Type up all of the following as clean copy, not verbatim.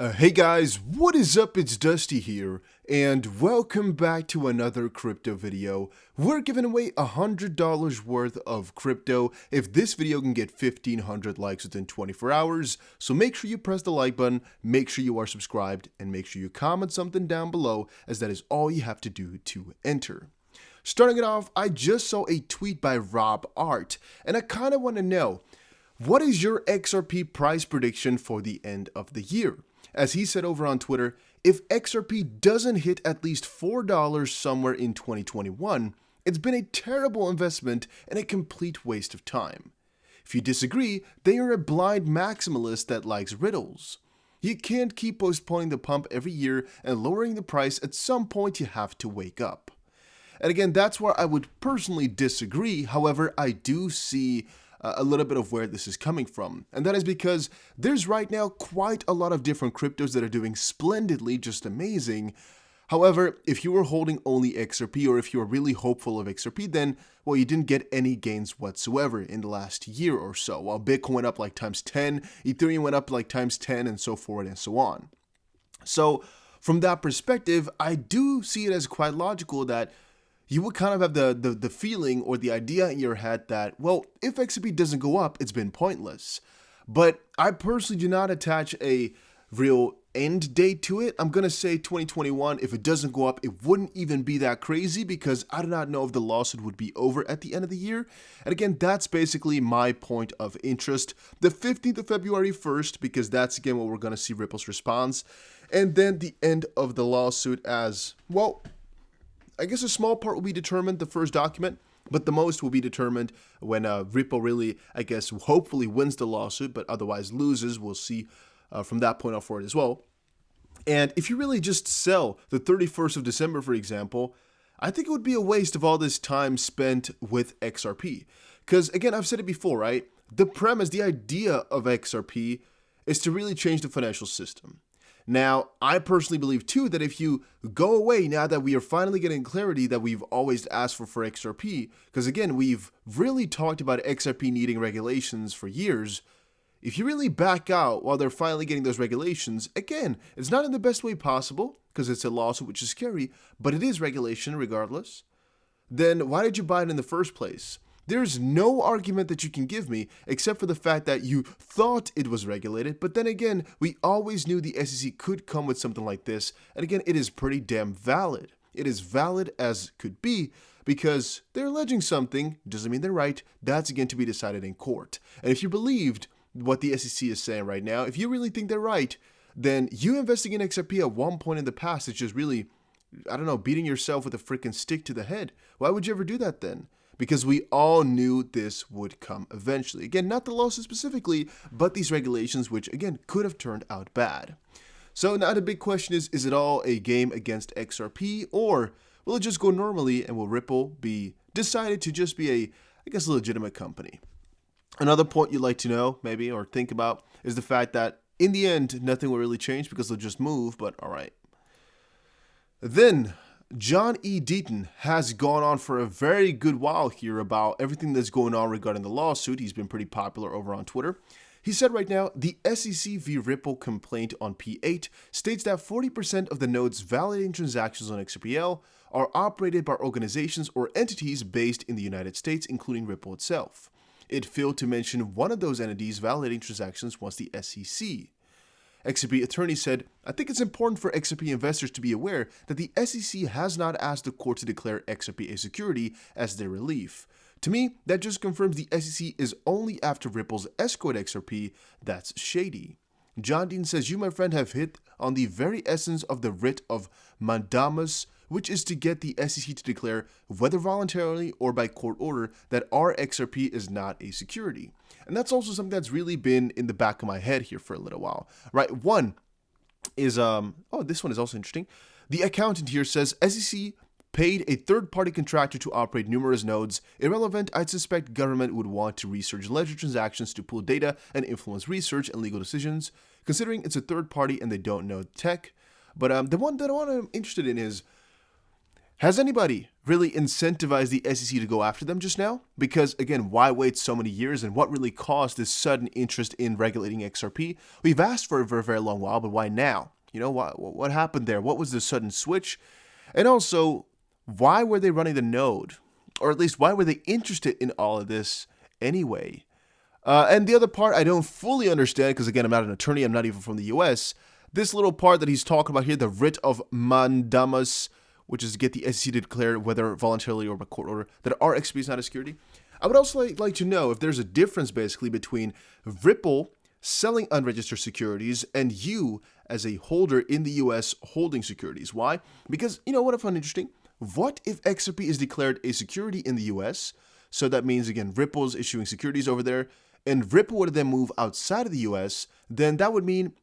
Hey guys, what is up? It's Dusty here, and welcome back to another crypto video. We're giving away $100 worth of crypto if this video can get 1,500 likes within 24 hours. So make sure you press the like button, make sure you are subscribed, and make sure you comment something down below, as that is all you have to do to enter. Starting it off, I just saw a tweet by Rob Art, and I kind of want to know, what is your XRP price prediction for the end of the year? As he said over on Twitter, if XRP doesn't hit at least $4 somewhere in 2021, it's been a terrible investment and a complete waste of time. If you disagree, then you're a blind maximalist that likes riddles. You can't keep postponing the pump every year and lowering the price. At some point you have to wake up. And again, that's where I would personally disagree. However, I do see a little bit of where this is coming from. And that is because there's right now quite a lot of different cryptos that are doing splendidly, just amazing. However, if you were holding only XRP, or if you were really hopeful of XRP, then, well, you didn't get any gains whatsoever in the last year or so. While Bitcoin went up like times 10, Ethereum went up like times 10, and so forth and so on. So from that perspective, I do see it as quite logical that you would kind of have the feeling or the idea in your head that, well, if XRP doesn't go up, it's been pointless. But I personally do not attach a real end date to it. I'm going to say 2021. If it doesn't go up, it wouldn't even be that crazy, because I do not know if the lawsuit would be over at the end of the year. And again, that's basically my point of interest. The 15th of February first, because that's again what we're going to see Ripple's response. And then the end of the lawsuit as, well, I guess a small part will be determined, the first document, but the most will be determined when Ripple really, I guess, hopefully wins the lawsuit, but otherwise loses. We'll see from that point on forward as well. And if you really just sell the 31st of December, for example, I think it would be a waste of all this time spent with XRP. Because again, I've said it before, right? The premise, the idea of XRP is to really change the financial system. Now, I personally believe too that if you go away now that we are finally getting clarity that we've always asked for XRP, because again, we've really talked about XRP needing regulations for years. If you really back out while they're finally getting those regulations, again, it's not in the best way possible because it's a lawsuit, which is scary, but it is regulation regardless. Then why did you buy it in the first place? There's no argument that you can give me except for the fact that you thought it was regulated, but then again, we always knew the SEC could come with something like this, and again, it is pretty damn valid. It is valid as could be, because they're alleging something, doesn't mean they're right. That's again to be decided in court. And if you believed what the SEC is saying right now, if you really think they're right, then you investing in XRP at one point in the past is just really, I don't know, beating yourself with a freaking stick to the head. Why would you ever do that then? Because we all knew this would come eventually. Again, not the lawsuit specifically, but these regulations, which again could have turned out bad. So now the big question is it all a game against XRP, or will it just go normally and will Ripple be decided to just be a, I guess, a legitimate company? Another point you'd like to know, maybe, or think about, is the fact that in the end, nothing will really change because they'll just move, but all right. Then John E. Deaton has gone on for a very good while here about everything that's going on regarding the lawsuit. He's been pretty popular over on Twitter. He said right now, the SEC v. Ripple complaint on P8 states that 40% of the nodes validating transactions on XRPL are operated by organizations or entities based in the United States, including Ripple itself. It failed to mention one of those entities validating transactions was the SEC. XRP attorney said, I think it's important for XRP investors to be aware that the SEC has not asked the court to declare XRP a security as their relief. To me, that just confirms the SEC is only after Ripple's escrow XRP. That's shady. John Dean says, you, my friend, have hit on the very essence of the writ of mandamus, which is to get the SEC to declare, whether voluntarily or by court order, that our XRP is not a security. And that's also something that's really been in the back of my head here for a little while, right? One is, this one is also interesting. The accountant here says, SEC paid a third-party contractor to operate numerous nodes. Irrelevant, I'd suspect government would want to research ledger transactions to pull data and influence research and legal decisions, considering it's a third party and they don't know tech. But the one that I'm interested in is, Has anybody really incentivized the SEC to go after them just now? Because again, why wait so many years, and what really caused this sudden interest in regulating XRP? We've asked for it for a very long while, but why now? You know, what happened there? What was the sudden switch? And also, why were they running the node? Or at least, why were they interested in all of this anyway? And the other part I don't fully understand, because again, I'm not an attorney, I'm not even from the US. This little part that he's talking about here, the writ of mandamus, which is to get the SEC to declare, whether voluntarily or by court order, that our XRP is not a security. I would also like to know if there's a difference basically between Ripple selling unregistered securities and you as a holder in the US holding securities. Why? Because, you know what I find interesting? What if XRP is declared a security in the US? So that means, again, Ripple's issuing securities over there, and Ripple would then move outside of the US, then that would mean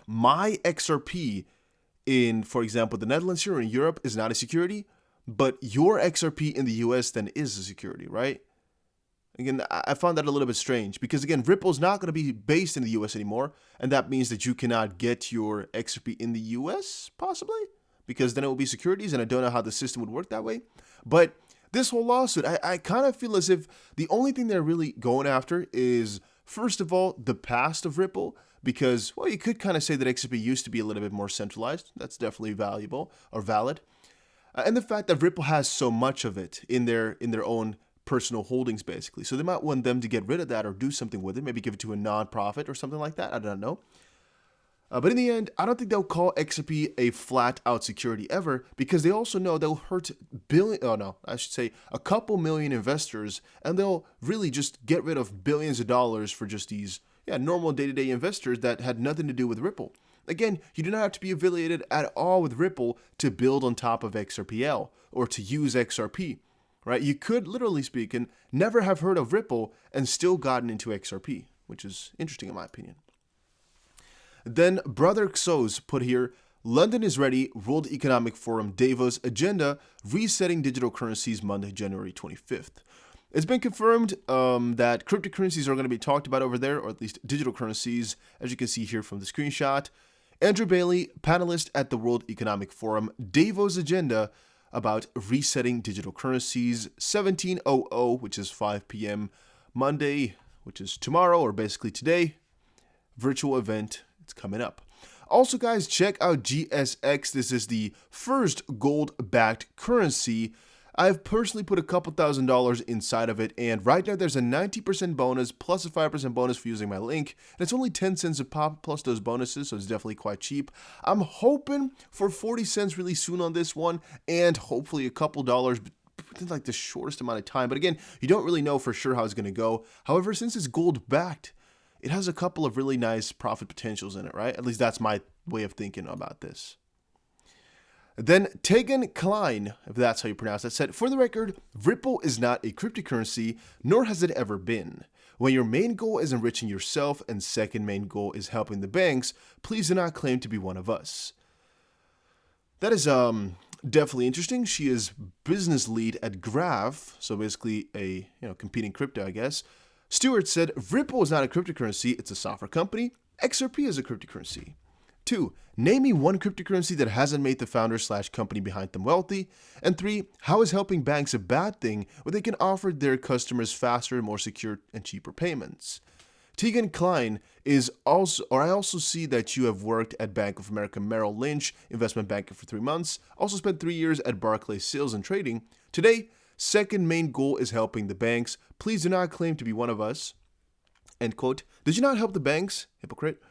my XRP in, for example, the Netherlands here or in Europe is not a security, but your XRP in the US then is a security, right? Again, I found that a little bit strange because, again, Ripple's not going to be based in the US anymore, and that means that you cannot get your XRP in the US, possibly, because then it will be securities, and I don't know how the system would work that way. But this whole lawsuit, I kind of feel as if the only thing they're really going after is, first of all, the past of Ripple, because, well, you could kind of say that XRP used to be a little bit more centralized. That's definitely valuable or valid. And the fact that Ripple has so much of it in their own personal holdings, basically. So they might want them to get rid of that or do something with it, maybe give it to a non-profit or something like that. I don't know. But in the end, I don't think they'll call XRP a flat-out security ever, because they also know they'll hurt a couple million investors, and they'll really just get rid of billions of dollars for just these normal day-to-day investors that had nothing to do with Ripple. Again, you do not have to be affiliated at all with Ripple to build on top of XRPL or to use XRP, right? You could, literally speaking, never have heard of Ripple and still gotten into XRP, which is interesting in my opinion. Then Brother Xos put here, London is ready, World Economic Forum Davos agenda, resetting digital currencies Monday, January 25th. It's been confirmed that cryptocurrencies are going to be talked about over there, or at least digital currencies, as you can see here from the screenshot. Andrew Bailey, panelist at the World Economic Forum, Davos agenda about resetting digital currencies, 17:00, which is 5 p.m. Monday, which is tomorrow, or basically today. Virtual event, it's coming up. Also, guys, check out GSX. This is the first gold-backed currency. I've personally put a couple $1,000s inside of it, and right now there's a 90% bonus plus a 5% bonus for using my link, and it's only 10 cents a pop plus those bonuses, so it's definitely quite cheap. I'm hoping for 40 cents really soon on this one, and hopefully a couple dollars within like the shortest amount of time. But again, you don't really know for sure how it's going to go. However, since it's gold backed, it has a couple of really nice profit potentials in it, right? At least that's my way of thinking about this. Then Tegan Klein, if that's how you pronounce that, said, for the record, Ripple is not a cryptocurrency, nor has it ever been. When your main goal is enriching yourself and second main goal is helping the banks, please do not claim to be one of us. That is definitely interesting. She is business lead at Graph, so basically a competing crypto, I guess. Stewart said, Ripple is not a cryptocurrency, it's a software company. XRP is a cryptocurrency. 2. Name me one cryptocurrency that hasn't made the founder/company behind them wealthy. And 3. How is helping banks a bad thing when they can offer their customers faster, more secure, and cheaper payments? Tegan Klein is also, I also see that you have worked at Bank of America Merrill Lynch, investment banker for 3 months, also spent 3 years at Barclays Sales and Trading. Today, second main goal is helping the banks. Please do not claim to be one of us. End quote. Did you not help the banks? Hypocrite.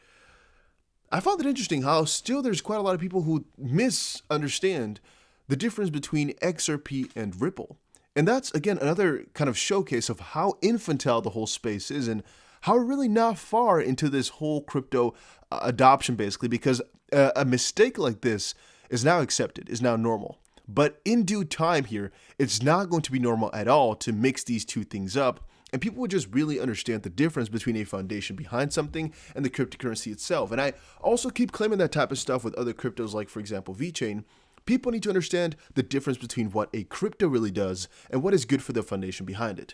I found it interesting how still there's quite a lot of people who misunderstand the difference between XRP and Ripple. And that's, again, another kind of showcase of how infantile the whole space is and how we're really not far into this whole crypto adoption, basically, because a mistake like this is now accepted, is now normal. But in due time here, it's not going to be normal at all to mix these two things up. And people would just really understand the difference between a foundation behind something and the cryptocurrency itself. And I also keep claiming that type of stuff with other cryptos, like, for example, VeChain. People need to understand the difference between what a crypto really does and what is good for the foundation behind it.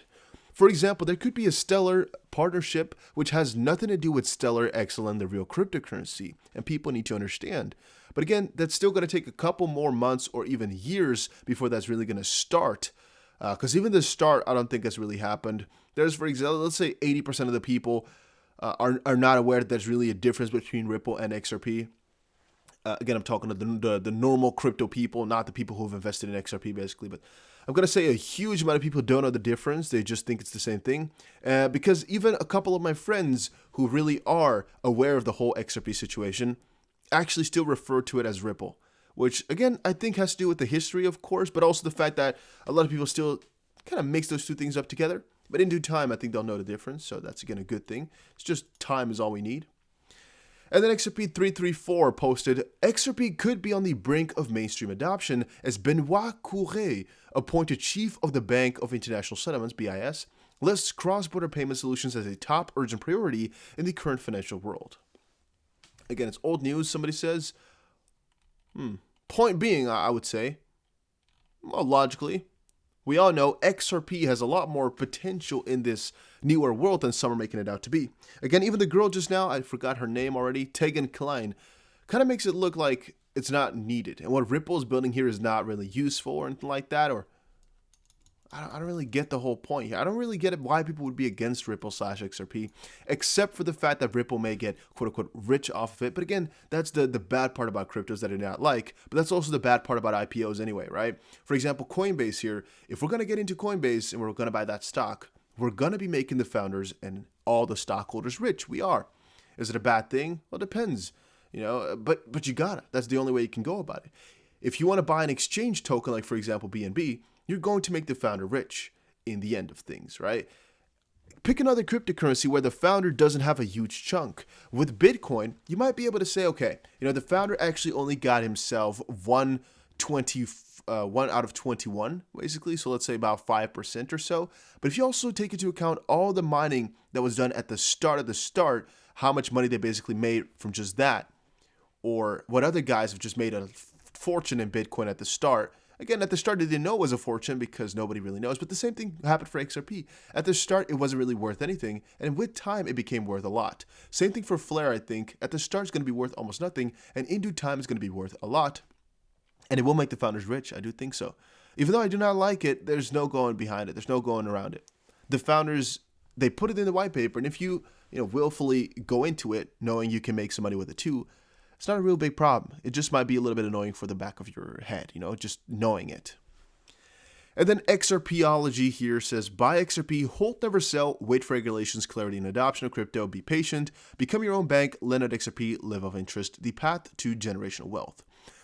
For example, there could be a Stellar partnership which has nothing to do with Stellar, XLM, the real cryptocurrency, and people need to understand. But again, that's still going to take a couple more months or even years before that's really going to start. Because even the start, I don't think has really happened. There's, for example, let's say 80% of the people are not aware that there's really a difference between Ripple and XRP. Again, I'm talking to the normal crypto people, not the people who have invested in XRP, basically. But I'm going to say a huge amount of people don't know the difference. They just think it's the same thing. Because even a couple of my friends who really are aware of the whole XRP situation actually still refer to it as Ripple. Which, again, I think has to do with the history, of course, but also the fact that a lot of people still kind of mix those two things up together. But in due time, I think they'll know the difference. So that's, again, a good thing. It's just time is all we need. And then XRP 334 posted, XRP could be on the brink of mainstream adoption as Benoit Couret, appointed Chief of the Bank of International Settlements, BIS, lists cross-border payment solutions as a top urgent priority in the current financial world. Again, it's old news, somebody says. Point being, I would say, well, logically, we all know XRP has a lot more potential in this newer world than some are making it out to be. Again, even the girl just now, I forgot her name already, Tegan Klein, kind of makes it look like it's not needed. And what Ripple is building here is not really useful or anything like that, or I don't really get the whole point here. I don't really get why people would be against Ripple/XRP, except for the fact that Ripple may get quote-unquote rich off of it. But again, that's the bad part about cryptos that I do not like. But that's also the bad part about IPOs anyway, right? For example, Coinbase here. If we're going to get into Coinbase and we're going to buy that stock, we're going to be making the founders and all the stockholders rich. We are. Is it a bad thing? Well, it depends. But you got it. That's the only way you can go about it. If you want to buy an exchange token, like for example BNB, you're going to make the founder rich in the end of things, right? Pick another cryptocurrency where the founder doesn't have a huge chunk. With Bitcoin, you might be able to say, okay, the founder actually only got himself 1 out of 21, basically. So let's say about 5% or so. But if you also take into account all the mining that was done at the start, how much money they basically made from just that, or what other guys have just made a fortune in Bitcoin at the start. Again, at the start, they didn't know it was a fortune because nobody really knows. But the same thing happened for XRP. At the start, it wasn't really worth anything. And with time, it became worth a lot. Same thing for Flare, I think. At the start, it's going to be worth almost nothing. And in due time, it's going to be worth a lot. And it will make the founders rich. I do think so. Even though I do not like it, there's no going behind it. There's no going around it. The founders, they put it in the white paper. And if you, willfully go into it knowing you can make some money with it too, it's not a real big problem. It just might be a little bit annoying for the back of your head, just knowing it. And then XRPology here says, buy XRP, hold, never sell, wait for regulations, clarity, and adoption of crypto, be patient, become your own bank, lend out XRP, live of interest, the path to generational wealth.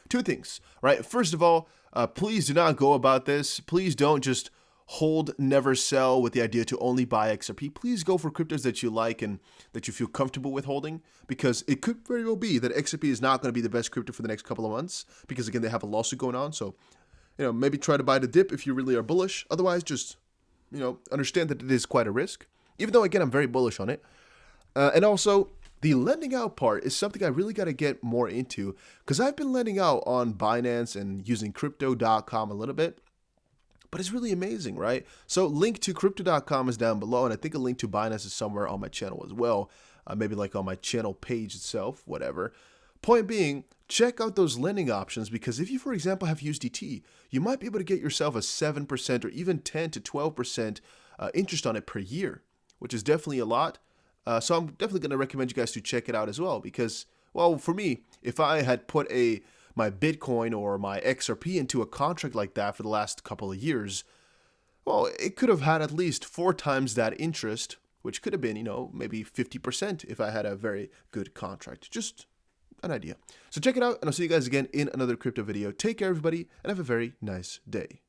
Two things, right? First of all, please do not go about this. Please don't just hold, never sell with the idea to only buy XRP. Please go for cryptos that you like and that you feel comfortable with holding, because it could very well be that XRP is not going to be the best crypto for the next couple of months because, again, they have a lawsuit going on. So, maybe try to buy the dip if you really are bullish. Otherwise, just, understand that it is quite a risk, even though, again, I'm very bullish on it. And also, the lending out part is something I really got to get more into because I've been lending out on Binance and using crypto.com a little bit. But it's really amazing, right? So link to crypto.com is down below, and I think a link to Binance is somewhere on my channel as well. Maybe like on my channel page itself, whatever. Point being, check out those lending options because if you, for example, have USDT, you might be able to get yourself a 7% or even 10 to 12% interest on it per year, which is definitely a lot. So I'm definitely going to recommend you guys to check it out as well because, well, for me, if I had put my Bitcoin or my XRP into a contract like that for the last couple of years, well, it could have had at least 4 times that interest, which could have been, maybe 50% if I had a very good contract. Just an idea. So check it out, and I'll see you guys again in another crypto video. Take care, everybody, and have a very nice day.